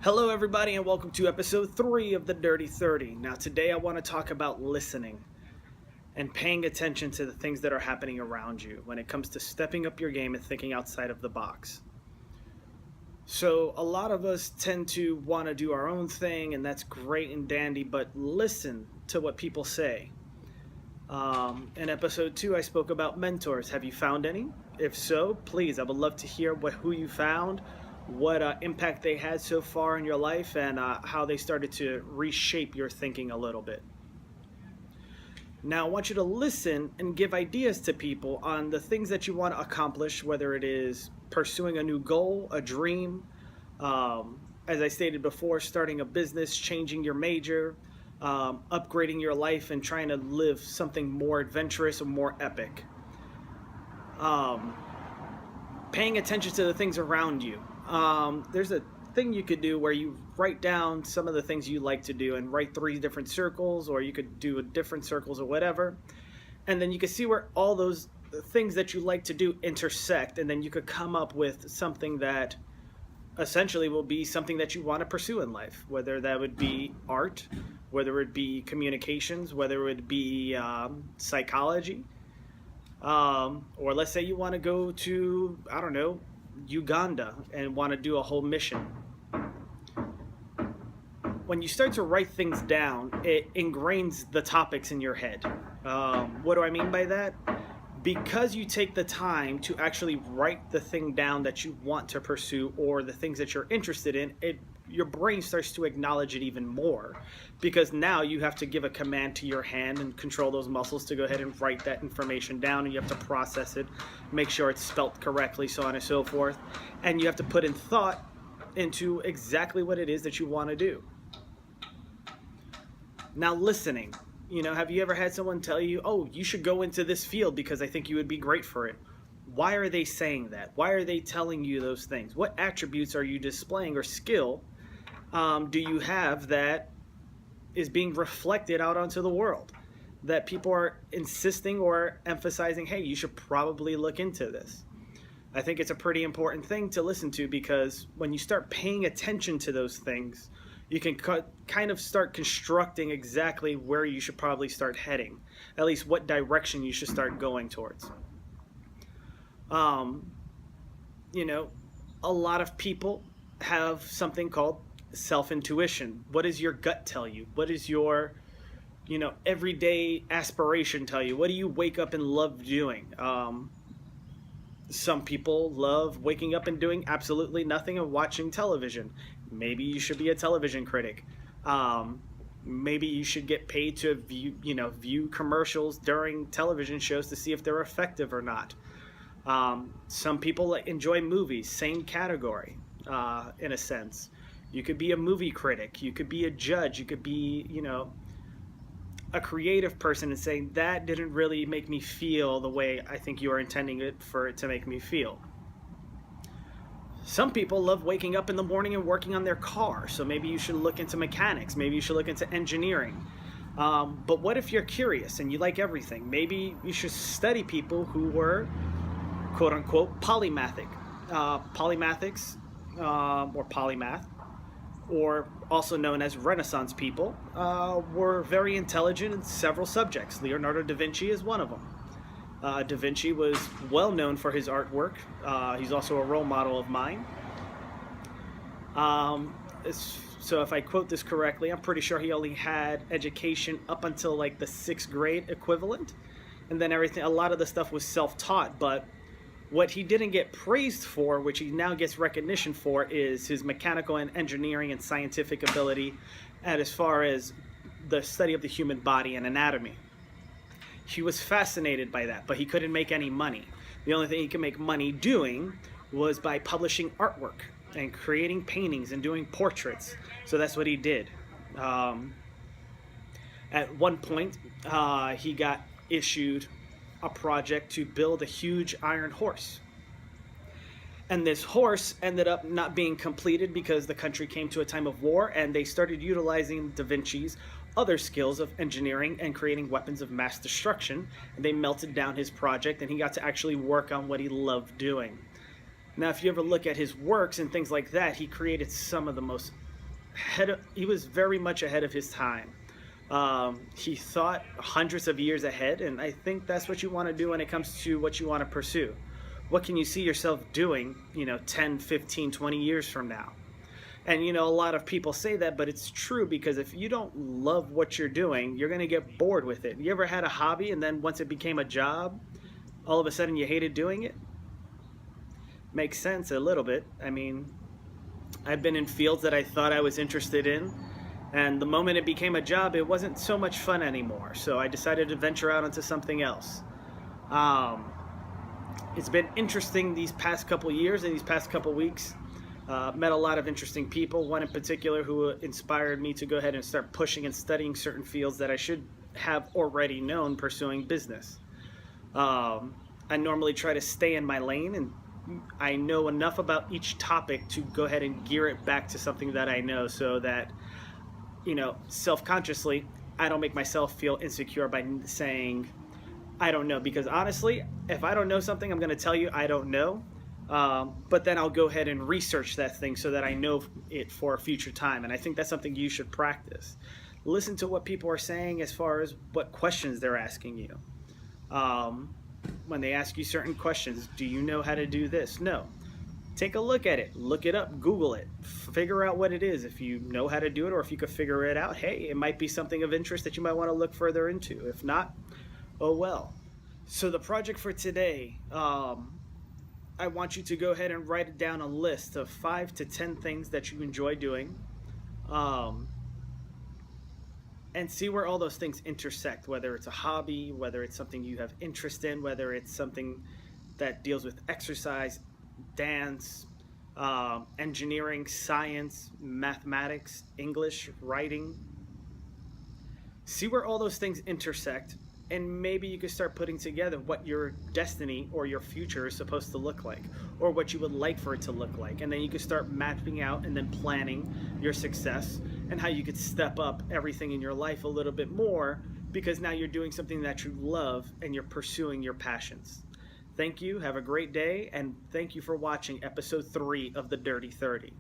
Hello, everybody, and welcome to episode 3 of the Dirty 30. Now, today I want to talk about listening and paying attention to the things that are happening around you when it comes to stepping up your game and thinking outside of the box. So, a lot of us tend to want to do our own thing, and that's great and dandy, but listen to what people say. In episode 2, I spoke about mentors. Have you found any? If so, please, I would love to hear who you found, what impact they had so far in your life, and how they started to reshape your thinking a little bit. Now, I want you to listen and give ideas to people on the things that you want to accomplish, whether it is pursuing a new goal, a dream, as I stated before, starting a business, changing your major, upgrading your life, and trying to live something more adventurous or more epic. Paying attention to the things around you. There's a thing you could do where you write down some of the things you like to do and write 3 different circles, or you could do different circles or whatever. And then you can see where all those things that you like to do intersect, and then you could come up with something that essentially will be something that you want to pursue in life, whether that would be art, whether it be communications, whether it would be psychology, or let's say you want to go to, I don't know, Uganda and want to do a whole mission. When you start to write things down, it ingrains the topics in your head. What do I mean by that? Because you take the time to actually write the thing down that you want to pursue or the things that you're interested in, your brain starts to acknowledge it even more, because now you have to give a command to your hand and control those muscles to go ahead and write that information down, and you have to process it, make sure it's spelt correctly, so on and so forth, and you have to put in thought into exactly what it is that you want to do. Now, listening. Have you ever had someone tell you, oh, you should go into this field because I think you would be great for it? Why are they saying that? Why are they telling you those things? What attributes are you displaying, or skill do you have that is being reflected out onto the world, that people are insisting or emphasizing, hey, you should probably look into this? I think it's a pretty important thing to listen to, because when you start paying attention to those things, you can kind of start constructing exactly where you should probably start heading, at least what direction you should start going towards. A lot of people have something called self-intuition. What does your gut tell you? What does your, everyday aspiration tell you? What do you wake up and love doing? Some people love waking up and doing absolutely nothing and watching television. Maybe you should be a television critic. Maybe you should get paid to view commercials during television shows to see if they're effective or not. Some people enjoy movies, same category, in a sense. You could be a movie critic, you could be a judge, you could be, a creative person and saying, that didn't really make me feel the way I think you are intending it for it to make me feel. Some people love waking up in the morning and working on their car, so maybe you should look into mechanics, maybe you should look into engineering. But what if you're curious and you like everything? Maybe you should study people who were, quote-unquote, polymathic. Polymathics, or polymath, or also known as Renaissance people, were very intelligent in several subjects. Leonardo da Vinci is one of them. Da Vinci was well known for his artwork. He's also a role model of mine. So if I quote this correctly, I'm pretty sure he only had education up until like the 6th grade equivalent. And then a lot of the stuff was self-taught, but what he didn't get praised for, which he now gets recognition for, is his mechanical and engineering and scientific ability, and as far as the study of the human body and anatomy. He was fascinated by that, but he couldn't make any money. The only thing he could make money doing was by publishing artwork and creating paintings and doing portraits. So that's what he did. At one point, he got issued a project to build a huge iron horse. And this horse ended up not being completed because the country came to a time of war, and they started utilizing Da Vinci's other skills of engineering and creating weapons of mass destruction. And they melted down his project, and he got to actually work on what he loved doing. Now, if you ever look at his works and things like that, he created some of the most he was very much ahead of his time. He thought hundreds of years ahead, and I think that's what you want to do when it comes to what you want to pursue. What can you see yourself doing, 10, 15, 20 years from now? And a lot of people say that, but it's true, because if you don't love what you're doing, you're going to get bored with it. You ever had a hobby and then once it became a job, all of a sudden you hated doing it? Makes sense a little bit. I mean, I've been in fields that I thought I was interested in, and the moment it became a job, it wasn't so much fun anymore. So I decided to venture out into something else. Um, it's been interesting these past couple years and these past couple weeks. Met a lot of interesting people, one in particular who inspired me to go ahead and start pushing and studying certain fields that I should have already known pursuing business. I normally try to stay in my lane, and I know enough about each topic to go ahead and gear it back to something that I know, so that, self-consciously, I don't make myself feel insecure by saying, I don't know. Because honestly, if I don't know something, I'm going to tell you I don't know. But then I'll go ahead and research that thing so that I know it for a future time. And I think that's something you should practice. Listen to what people are saying as far as what questions they're asking you. When they ask you certain questions, do you know how to do this? No. Take a look at it. Look it up. Google it. Figure out what it is. If you know how to do it, or if you could figure it out, hey, it might be something of interest that you might want to look further into. If not, oh well. So the project for today, I want you to go ahead and write down a list of 5 to 10 things that you enjoy doing, um, and see where all those things intersect, whether it's a hobby, whether it's something you have interest in, whether it's something that deals with exercise, dance, engineering, science, mathematics, English, writing. See where all those things intersect, and maybe you could start putting together what your destiny or your future is supposed to look like, or what you would like for it to look like. And then you could start mapping out and then planning your success and how you could step up everything in your life a little bit more, because now you're doing something that you love and you're pursuing your passions. Thank you. Have a great day, and thank you for watching episode 3 of the Dirty 30.